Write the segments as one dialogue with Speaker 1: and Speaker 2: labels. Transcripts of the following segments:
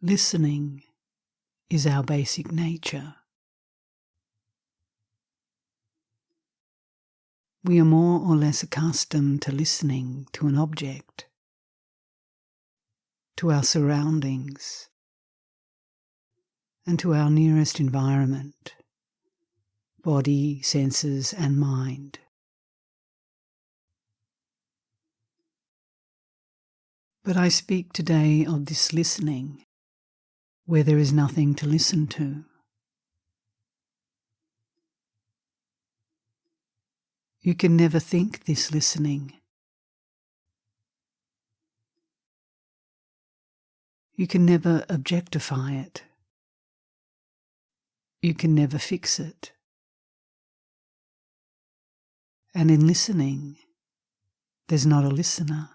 Speaker 1: Listening is our basic nature. We are more or less accustomed to listening to an object, to our surroundings, and to our nearest environment, body, senses, and mind. But I speak today of this listening where there is nothing to listen to. You can never think this listening. You can never objectify it. You can never fix it. And in listening, there's not a listener.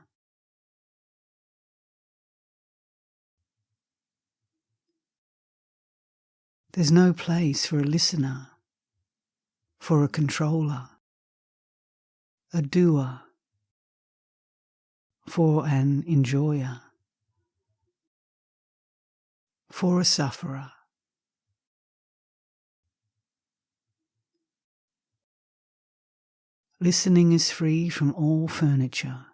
Speaker 1: There's no place for a listener, for a controller, a doer, for an enjoyer, for a sufferer. Listening is free from all furniture,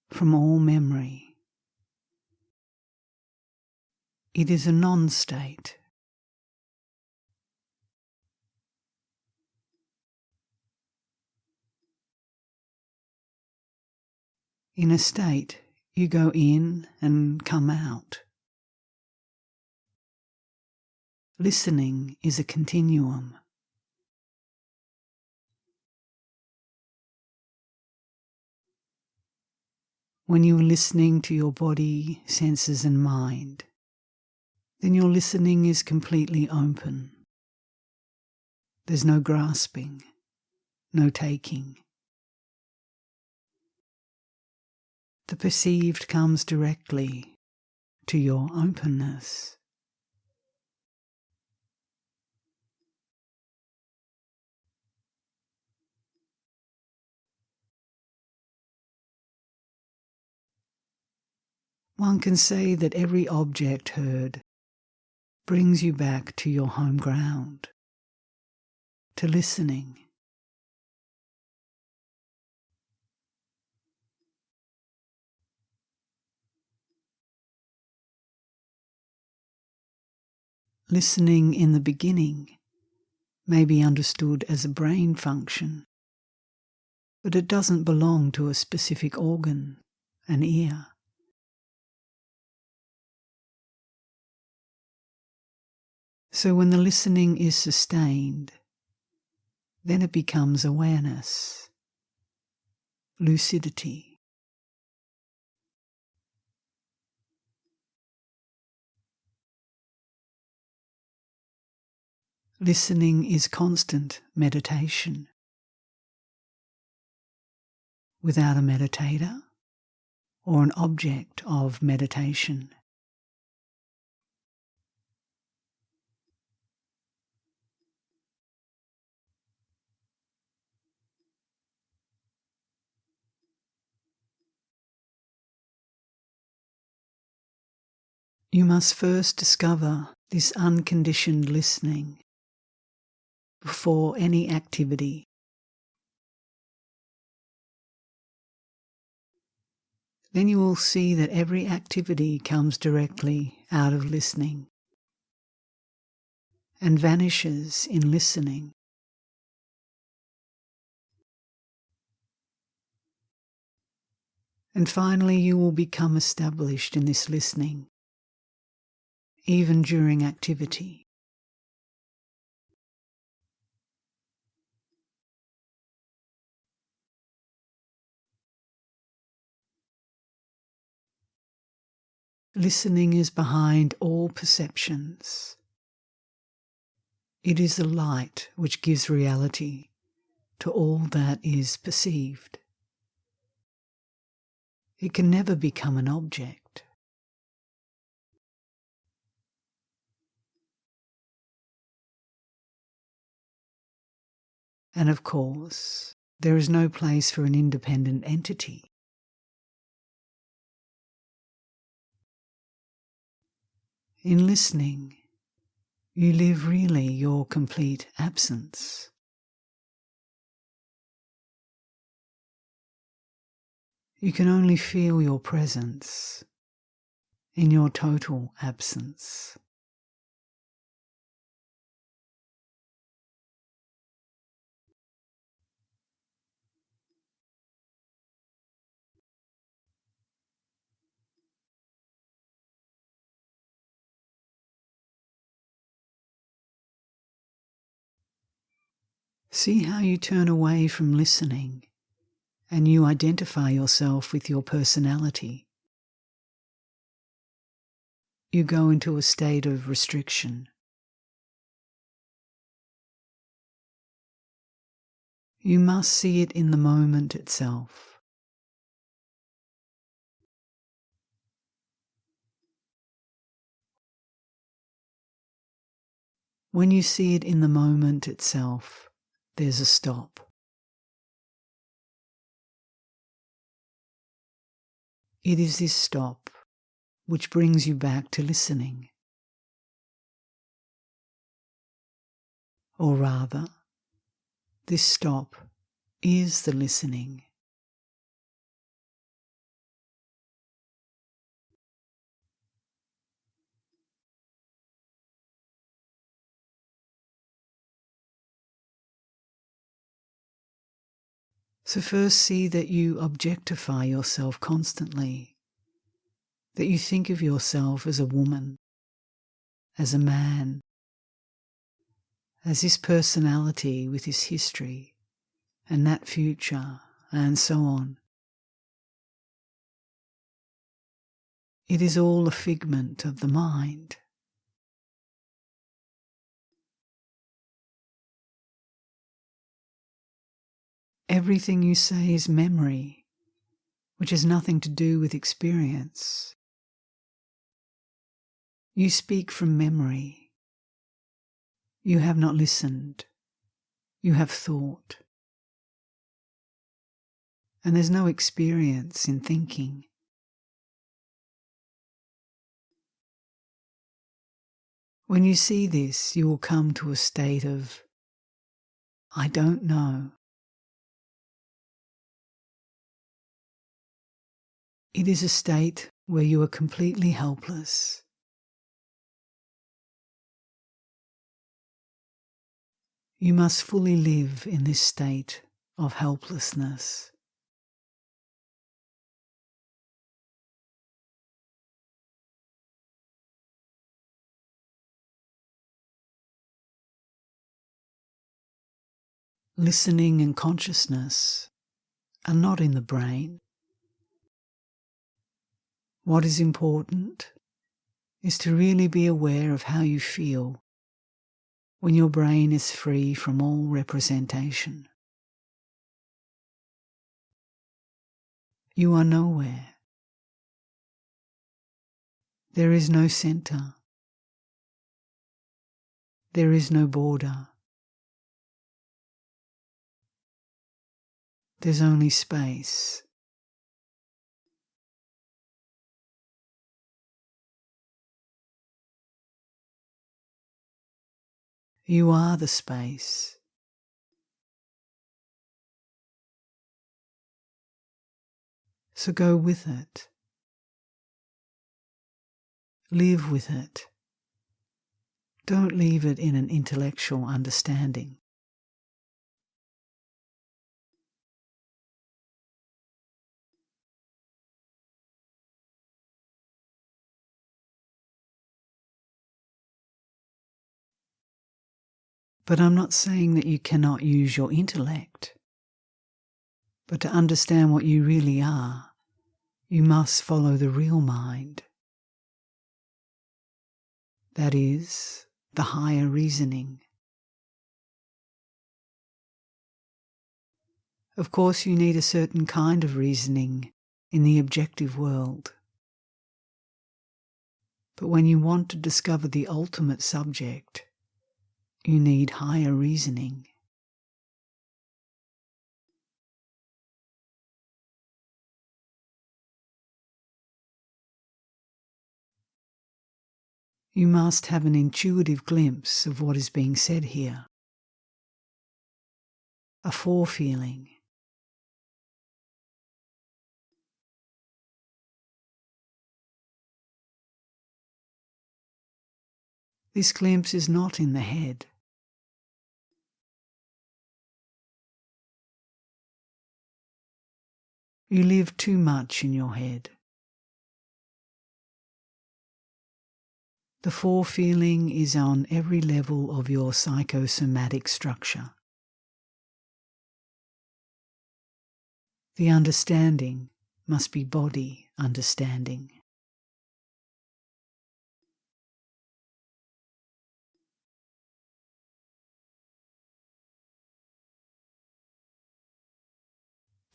Speaker 1: from all memory. It is a non-state. In a state, you go in and come out. Listening is a continuum. When you are listening to your body, senses, and mind, then your listening is completely open. There's no grasping, no taking. The perceived comes directly to your openness. One can say that every object heard brings you back to your home ground, to listening. Listening in the beginning may be understood as a brain function, but it doesn't belong to a specific organ, an ear. So when the listening is sustained, then it becomes awareness, lucidity. Listening is constant meditation. Without a meditator or an object of meditation. You must first discover this unconditioned listening before any activity. Then you will see that every activity comes directly out of listening and vanishes in listening. And finally you will become established in this listening, even during activity. Listening is behind all perceptions. It is the light which gives reality to all that is perceived. It can never become an object. And of course, there is no place for an independent entity. In listening, you live really your complete absence. You can only feel your presence in your total absence. See how you turn away from listening and you identify yourself with your personality. You go into a state of restriction. You must see it in the moment itself. When you see it in the moment itself, there's a stop. It is this stop which brings you back to listening. Or rather, this stop is the listening. So first see that you objectify yourself constantly, that you think of yourself as a woman, as a man, as this personality with this history and that future and so on. It is all a figment of the mind. Everything you say is memory, which has nothing to do with experience. You speak from memory. You have not listened. You have thought. And there's no experience in thinking. When you see this, you will come to a state of, I don't know. It is a state where you are completely helpless. You must fully live in this state of helplessness. Listening and consciousness are not in the brain. What is important is to really be aware of how you feel when your brain is free from all representation. You are nowhere. There is no center. There is no border. There's only space. You are the space. So go with it. Live with it. Don't leave it in an intellectual understanding. But I'm not saying that you cannot use your intellect. But to understand what you really are, you must follow the real mind. That is, the higher reasoning. Of course, you need a certain kind of reasoning in the objective world. But when you want to discover the ultimate subject, you need higher reasoning. You must have an intuitive glimpse of what is being said here, a forefeeling. This glimpse is not in the head. You live too much in your head. The forefeeling is on every level of your psychosomatic structure. The understanding must be body understanding.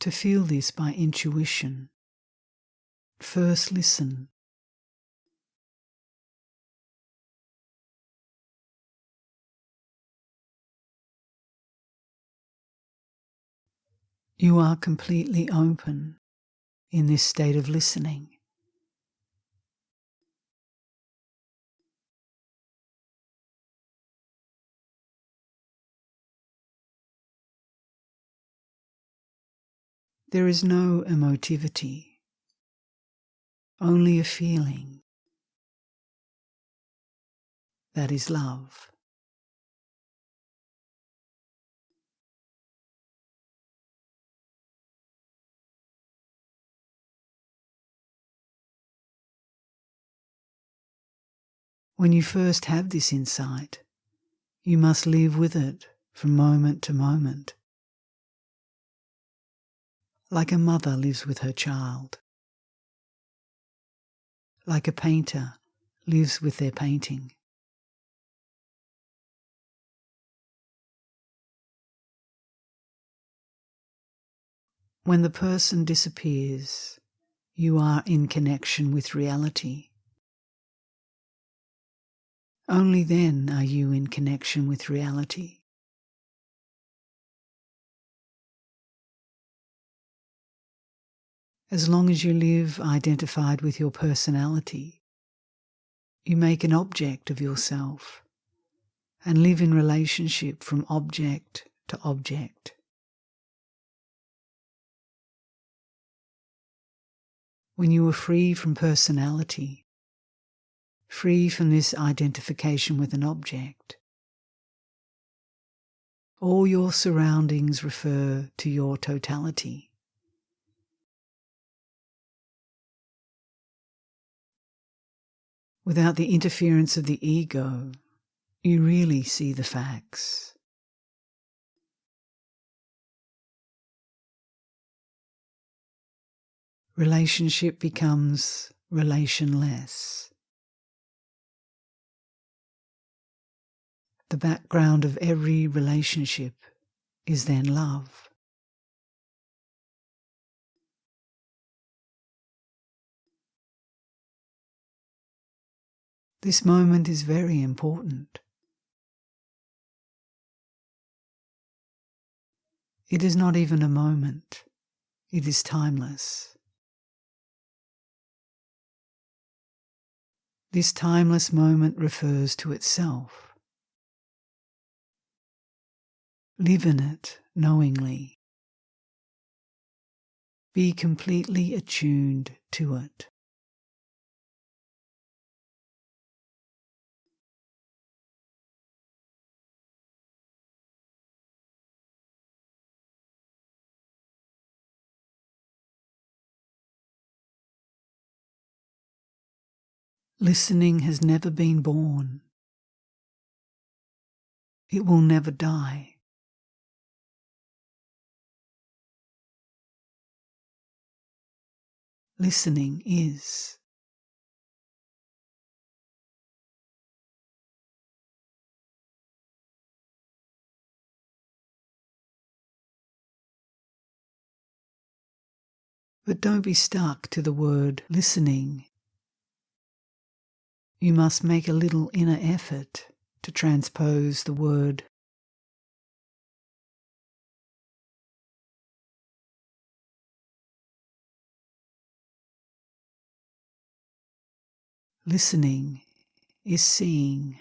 Speaker 1: To feel this by intuition, first listen. You are completely open in this state of listening. There is no emotivity, only a feeling. That is love. When you first have this insight, you must live with it from moment to moment, like a mother lives with her child, like a painter lives with their painting. When the person disappears, you are in connection with reality. Only then are you in connection with reality. As long as you live identified with your personality, you make an object of yourself and live in relationship from object to object. When you are free from personality, free from this identification with an object, all your surroundings refer to your totality. Without the interference of the ego, you really see the facts. Relationship becomes relationless. The background of every relationship is then love. This moment is very important. It is not even a moment. It is timeless. This timeless moment refers to itself. Live in it knowingly. Be completely attuned to it. Listening has never been born. It will never die. Listening is. But don't be stuck to the word listening. You must make a little inner effort to transpose the word. Listening is seeing